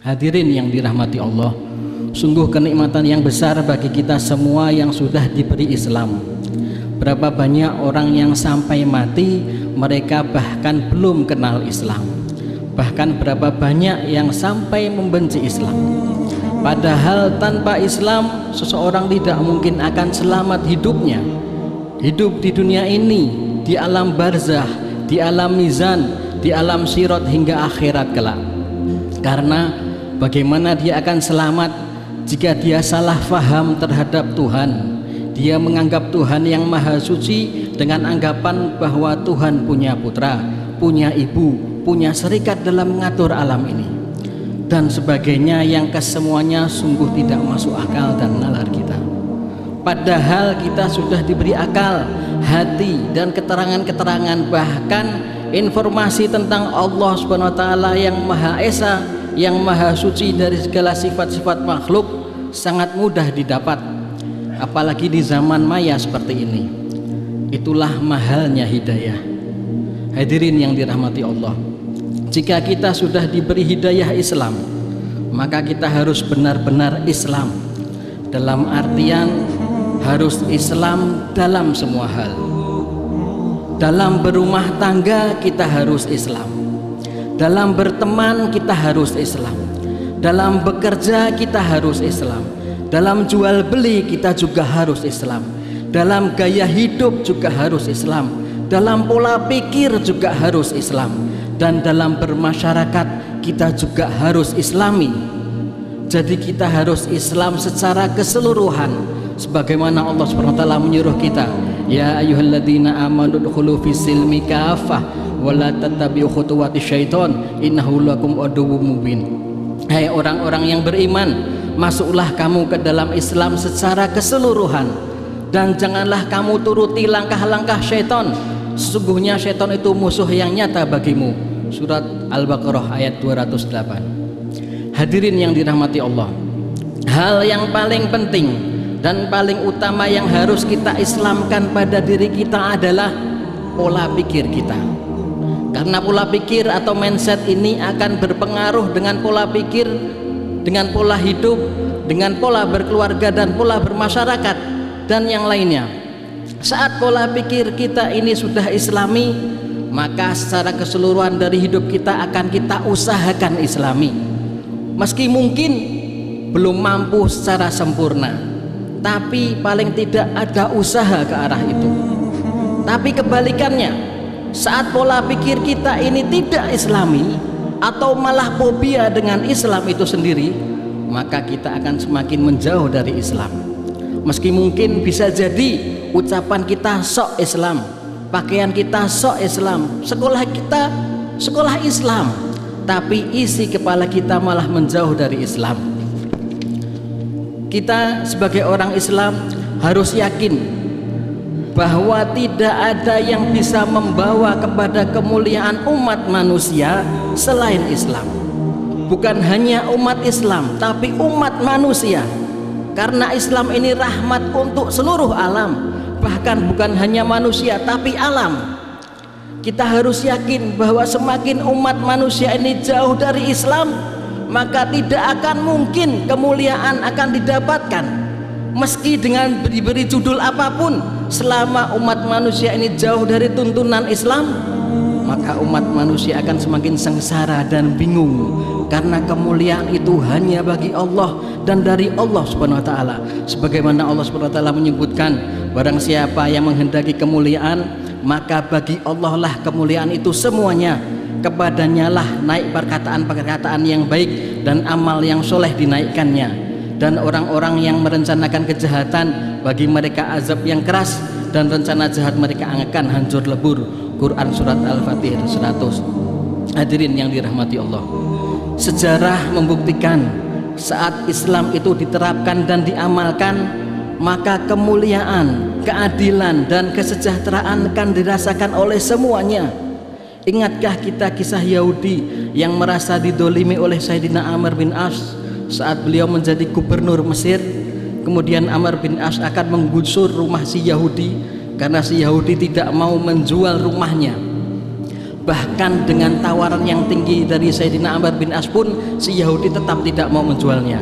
Hadirin yang dirahmati Allah, sungguh kenikmatan yang besar bagi kita semua yang sudah diberi Islam. Berapa banyak orang yang sampai mati mereka bahkan belum kenal Islam. Bahkan berapa banyak yang sampai membenci Islam. Padahal tanpa Islam seseorang tidak mungkin akan selamat hidupnya. Hidup di dunia ini, di alam barzah, di alam mizan, di alam sirat hingga akhirat kelak. Karena bagaimana dia akan selamat jika dia salah faham terhadap Tuhan? Dia menganggap Tuhan yang maha suci dengan anggapan bahwa Tuhan punya putra, punya ibu, punya serikat dalam mengatur alam ini, dan sebagainya yang kesemuanya sungguh tidak masuk akal dan nalar kita. Padahal kita sudah diberi akal, hati, dan keterangan-keterangan, bahkan informasi tentang Allah Subhanahu wa Ta'ala yang Maha Esa, yang maha suci dari segala sifat-sifat makhluk sangat mudah didapat, apalagi di zaman maya seperti ini. Itulah mahalnya hidayah. Hadirin yang dirahmati Allah, jika kita sudah diberi hidayah Islam, maka kita harus benar-benar Islam, dalam artian harus Islam dalam semua hal. Dalam berumah tangga kita harus Islam, dalam berteman kita harus Islam, dalam bekerja kita harus Islam, dalam jual beli kita juga harus Islam, dalam gaya hidup juga harus Islam, dalam pola pikir juga harus Islam, dan dalam bermasyarakat kita juga harus Islami. Jadi kita harus Islam secara keseluruhan, sebagaimana Allah SWT menyuruh kita, ya ayyuhalladzina amanu dkhulu fis-silmi kafah wa la tattabi'u khutuwatis syaiton innahu lakum aduwwum mubin. Hai orang-orang yang beriman, masuklah kamu ke dalam Islam secara keseluruhan, dan janganlah kamu turuti langkah-langkah syaitan. Sesungguhnya syaitan itu musuh yang nyata bagimu. Surat Al-Baqarah ayat 208. Hadirin yang dirahmati Allah, hal yang paling penting dan paling utama yang harus kita islamkan pada diri kita adalah pola pikir kita. Karena pola pikir atau mindset ini akan berpengaruh dengan pola pikir, dengan pola hidup, dengan pola berkeluarga dan pola bermasyarakat dan yang lainnya. Saat pola pikir kita ini sudah Islami, maka secara keseluruhan dari hidup kita akan kita usahakan Islami. Meski mungkin belum mampu secara sempurna, tapi paling tidak ada usaha ke arah itu. Tapi kebalikannya, saat pola pikir kita ini tidak Islami atau malah fobia dengan Islam itu sendiri, maka kita akan semakin menjauh dari Islam. Meski mungkin bisa jadi ucapan kita sok Islam, pakaian kita sok Islam, sekolah kita sekolah Islam, tapi isi kepala kita malah menjauh dari Islam. Kita sebagai orang Islam harus yakin bahwa tidak ada yang bisa membawa kepada kemuliaan umat manusia selain Islam. Bukan hanya umat Islam, tapi umat manusia. Karena Islam ini rahmat untuk seluruh alam, bahkan bukan hanya manusia tapi alam. Kita harus yakin bahwa semakin umat manusia ini jauh dari Islam, maka tidak akan mungkin kemuliaan akan didapatkan. Meski dengan diberi judul apapun, selama umat manusia ini jauh dari tuntunan Islam, maka umat manusia akan semakin sengsara dan bingung, karena kemuliaan itu hanya bagi Allah dan dari Allah Subhanahu wa Ta'ala. Sebagaimana Allah Subhanahu wa Ta'ala menyebutkan, barang siapa yang menghendaki kemuliaan, maka bagi Allah lah kemuliaan itu semuanya. Kepadanya lah naik perkataan-perkataan yang baik dan amal yang soleh dinaikkannya. Dan orang-orang yang merencanakan kejahatan, bagi mereka azab yang keras, dan rencana jahat mereka akan hancur lebur. Quran surat Al-Fatih 100. Hadirin yang dirahmati Allah, sejarah membuktikan saat Islam itu diterapkan dan diamalkan, maka kemuliaan, keadilan, dan kesejahteraan akan dirasakan oleh semuanya. Ingatkah kita kisah Yahudi yang merasa didolimi oleh Sayyidina Amr bin As saat beliau menjadi gubernur Mesir? Kemudian Amr bin As akan menggusur rumah si Yahudi karena si Yahudi tidak mau menjual rumahnya. Bahkan dengan tawaran yang tinggi dari Sayyidina Amr bin As pun si Yahudi tetap tidak mau menjualnya.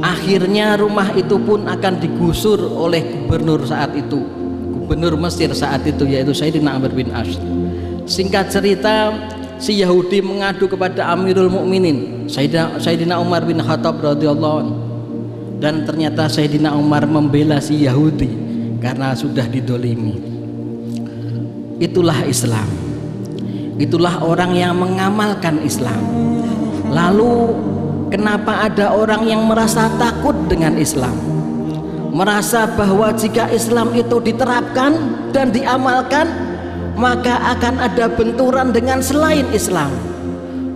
Akhirnya rumah itu pun akan digusur oleh gubernur saat itu, gubernur Mesir saat itu, yaitu Sayyidina Amr bin As. Singkat cerita, si Yahudi mengadu kepada Amirul Mukminin Sayyidina Umar bin Khattab radhiyallahu anhu, dan ternyata Sayyidina Umar membela si Yahudi karena sudah didolimi. Itulah Islam, itulah orang yang mengamalkan Islam. Lalu kenapa ada orang yang merasa takut dengan Islam, merasa bahwa jika Islam itu diterapkan dan diamalkan maka akan ada benturan dengan selain Islam.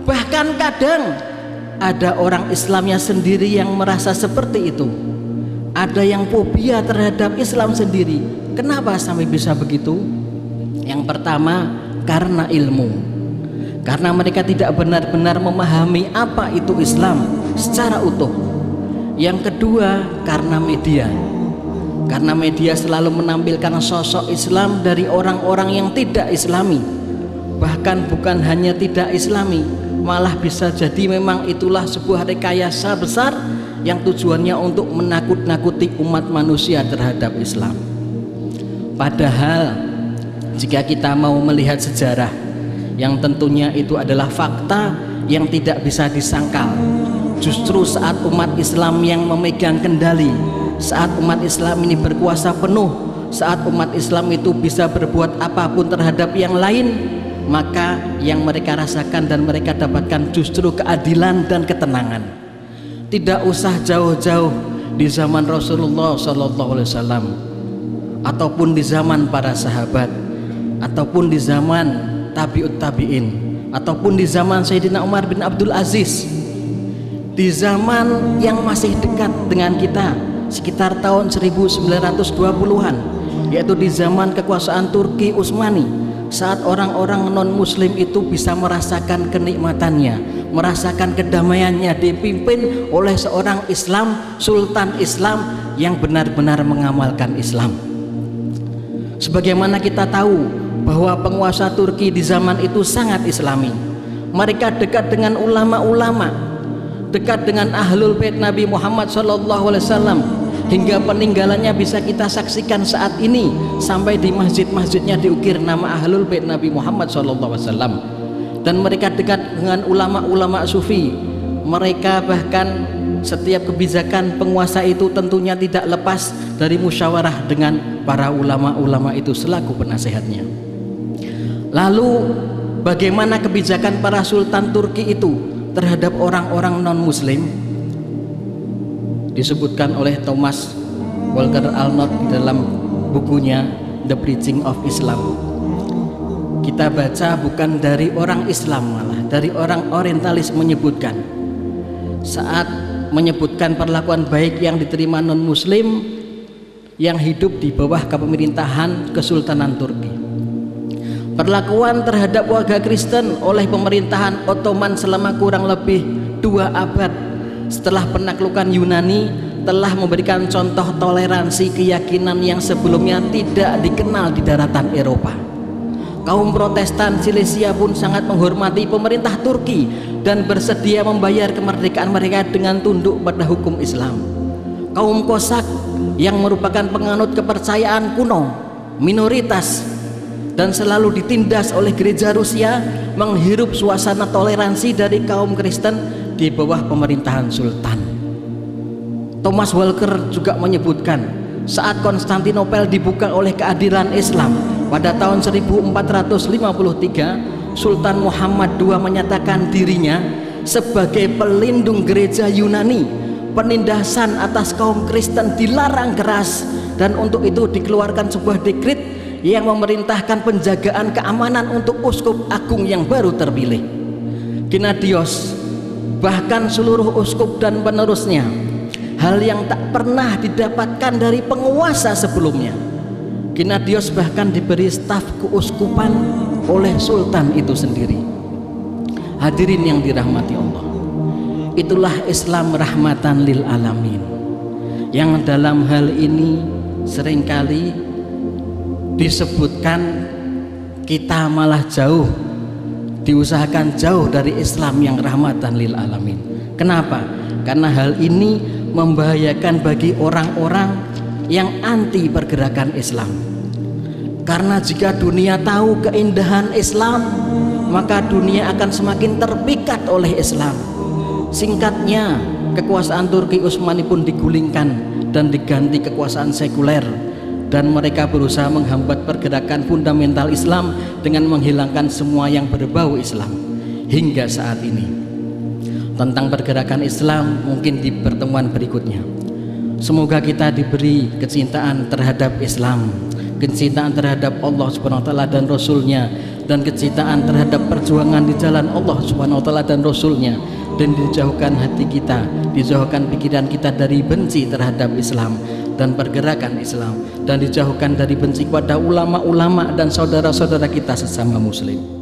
Bahkan kadang ada orang Islamnya sendiri yang merasa seperti itu. Ada yang fobia terhadap Islam sendiri. Kenapa sampai bisa begitu? Yang pertama, karena ilmu. Karena mereka tidak benar-benar memahami apa itu Islam secara utuh. Yang kedua, karena media. Karena media selalu menampilkan sosok Islam dari orang-orang yang tidak Islami. Bahkan bukan hanya tidak Islami, malah bisa jadi memang itulah sebuah rekayasa besar yang tujuannya untuk menakut-nakuti umat manusia terhadap Islam. Padahal jika kita mau melihat sejarah yang tentunya itu adalah fakta yang tidak bisa disangkal, justru saat umat Islam yang memegang kendali, saat umat Islam ini berkuasa penuh, saat umat Islam itu bisa berbuat apapun terhadap yang lain, maka yang mereka rasakan dan mereka dapatkan justru keadilan dan ketenangan. Tidak usah jauh-jauh di zaman Rasulullah SAW, ataupun di zaman para sahabat, ataupun di zaman tabi'ut tabi'in, ataupun di zaman Sayyidina Umar bin Abdul Aziz. Di zaman yang masih dekat dengan kita, sekitar tahun 1920-an, yaitu di zaman kekuasaan Turki Utsmani, saat orang-orang non-muslim itu bisa merasakan kenikmatannya, merasakan kedamaiannya, dipimpin oleh seorang Islam, Sultan Islam yang benar-benar mengamalkan Islam. Sebagaimana kita tahu bahwa penguasa Turki di zaman itu sangat Islami. Mereka dekat dengan ulama-ulama, dekat dengan ahlul bait Nabi Muhammad SAW, hingga peninggalannya bisa kita saksikan saat ini. Sampai di masjid-masjidnya diukir nama ahlul bait Nabi Muhammad SAW. Dan mereka dekat dengan ulama-ulama sufi. Mereka bahkan setiap kebijakan penguasa itu tentunya tidak lepas dari musyawarah dengan para ulama-ulama itu selaku penasehatnya. Lalu bagaimana kebijakan para sultan Turki itu terhadap orang-orang non-muslim? Disebutkan oleh Thomas Walker Arnold di dalam bukunya The Preaching of Islam. Kita baca bukan dari orang Islam, malah dari orang orientalis menyebutkan, saat menyebutkan perlakuan baik yang diterima non-muslim yang hidup di bawah kepemerintahan Kesultanan Turki. Perlakuan terhadap warga Kristen oleh pemerintahan Ottoman selama kurang lebih 2 abad setelah penaklukan Yunani telah memberikan contoh toleransi keyakinan yang sebelumnya tidak dikenal di daratan Eropa. Kaum Protestan Silesia pun sangat menghormati pemerintah Turki dan bersedia membayar kemerdekaan mereka dengan tunduk pada hukum Islam. Kaum Kosak yang merupakan penganut kepercayaan kuno, minoritas, dan selalu ditindas oleh gereja Rusia, menghirup suasana toleransi dari kaum Kristen di bawah pemerintahan Sultan. Thomas Walker juga menyebutkan, saat Konstantinopel dibuka oleh keadilan Islam pada tahun 1453, Sultan Muhammad II menyatakan dirinya sebagai pelindung gereja Yunani. Penindasan atas kaum Kristen dilarang keras, dan untuk itu dikeluarkan sebuah dekret yang memerintahkan penjagaan keamanan untuk uskup agung yang baru terpilih. Gennadios, bahkan seluruh uskup dan penerusnya, hal yang tak pernah didapatkan dari penguasa sebelumnya. Gennadios bahkan diberi staf keuskupan oleh sultan itu sendiri. Hadirin yang dirahmati Allah, itulah Islam rahmatan lil alamin, yang dalam hal ini seringkali disebutkan kita malah jauh diusahakan jauh dari Islam yang rahmatan lil alamin. Kenapa? Karena hal ini membahayakan bagi orang-orang yang anti pergerakan Islam. Karena jika dunia tahu keindahan Islam, maka dunia akan semakin terpikat oleh Islam. Singkatnya, kekuasaan Turki Utsmani pun digulingkan dan diganti kekuasaan sekuler, dan mereka berusaha menghambat pergerakan fundamental Islam dengan menghilangkan semua yang berbau Islam. Hingga saat ini, tentang pergerakan Islam mungkin di pertemuan berikutnya. Semoga kita diberi kecintaan terhadap Islam, kecintaan terhadap Allah Subhanahu wa taala dan Rasulnya, dan kecintaan terhadap perjuangan di jalan Allah Subhanahu wa taala dan Rasulnya, dan dijauhkan hati kita, dijauhkan pikiran kita dari benci terhadap Islam dan pergerakan Islam, dan dijauhkan dari benci kepada ulama-ulama dan saudara-saudara kita sesama muslim.